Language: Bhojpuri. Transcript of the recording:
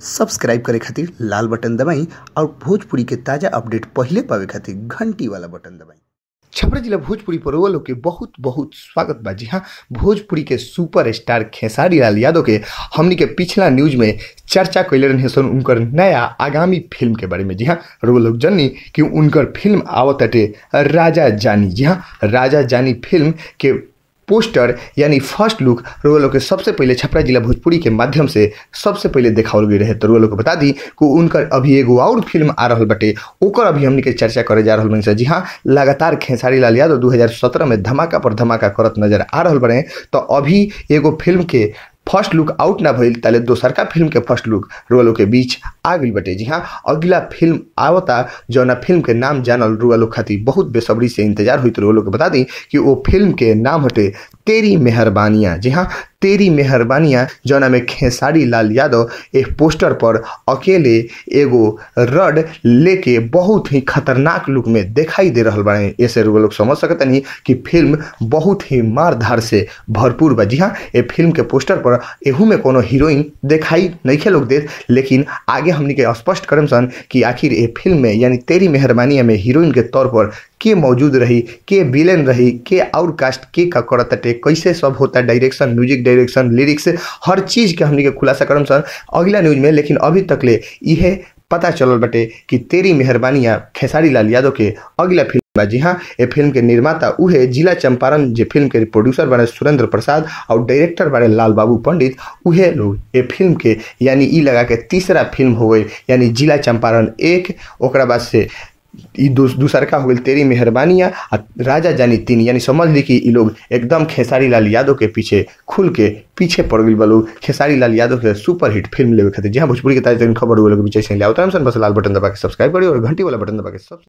सब्सक्राइब करे खातिर लाल बटन दबाई और भोजपुरी के ताजा अपडेट पहले पावे खातिर घंटी वाला बटन दबाई। छपरा जिला भोजपुरी पर वो लोग के बहुत बहुत स्वागत बा। जी हाँ, भोजपुरी के सुपर स्टार खेसारी लाल यादव के हमनी के पिछला न्यूज में चर्चा कैले रहे सन उनकर नया आगामी फिल्म के बारे में। जी हाँ, वो लोग जानी कि उनकर फिल्म आवताटे राजा जानी। जी हाँ, राजा जानी फिल्म के पोस्टर यानी फर्स्ट लुक रोल लोग के सबसे पहले छपरा जिला भोजपुरी के माध्यम से सबसे पहले देखावल गई रहे। तो रोल लोग को बता दी कि उनकर अभी एगो और फिल्म आ रहा बटे, ओकर अभी हमनी के चर्चा करे जा रहा बनी। जी हाँ, लगातार खेसारी लाल यादव 2017 में धमाका पर धमाका करत नजर आ रहा बने। तो अभी एगो फिल्म के फर्स्ट लुक आउट ना भइल ताले दोसर का फिल्म के फर्स्ट लुक रुआ लोग के बीच आ गई बटे। जी हाँ, अगला फिल्म आवता जौना फिल्म के नाम जानल रुआ लोग खातिर बहुत बेसब्री से इंतजार हुई। तो रुआ लोग के बता दी कि वो फिल्म के नाम हटे तेरी मेहरबानियाँ। जी हाँ, तेरी मेहरबानियाँ जौना में खेसारी लाल यादव एक पोस्टर पर अकेले एगो रड लेके बहुत ही खतरनाक लुक में दिखाई दे रहा बने। ऐसे रुआ लोग समझ सकते नहीं कि फिल्म बहुत ही मारधार से भरपूर बा। जी हाँ, ये फिल्म के पोस्टर पर एहू में कोनो हीरोइन दिखाई नहीं खे लोग दे, लेकिन आगे हमनी के स्पष्ट करम सन कि आखिर ये फिल्म में यानी तेरी मेहरबानियाँ में हीरोइन के तौर पर के मौजूद रही, के विलेन रही, के और कास्ट के का करताटे, कैसे सब होता, डायरेक्शन, म्यूजिक डायरेक्शन, लिरिक्स, हर चीज के हमनी के खुलासा करम सन अगला न्यूज में। लेकिन अभी तक ले यह पता चलल बटे कि तेरी मेहरबानियाँ खेसारी लाल यादव के अगला फिल्म बा। जी हाँ, ये फिल्म के निर्माता उहे जिला चंपारण जे फिल्म के प्रोड्यूसर बने सुरेंद्र प्रसाद और डायरेक्टर बने लाल बाबू पंडित, उहे लोग ये फिल्म के यानी ई लगा के तीसरा फिल्म हो गई यानी जिला चंपारण 1, ओकरा बाद से दूसर का हो गई तेरी मेहरबानियाँ, राजा जानी 3। यानी समझ ली कि ये लोग एकदम खेसारी लाल यादव के पीछे खुल के पीछे पड़ गई लोग खेसारी लाल यादव के सुपरहिट फिल्म लेवे खातिर। जी हाँ, भोजपुरी के ताजा खबर वो लोग बीच से ले आवता है। बस लाल बटन दबा के सब्सक्राइब करिए और घंटी वाला बटन दबा के सब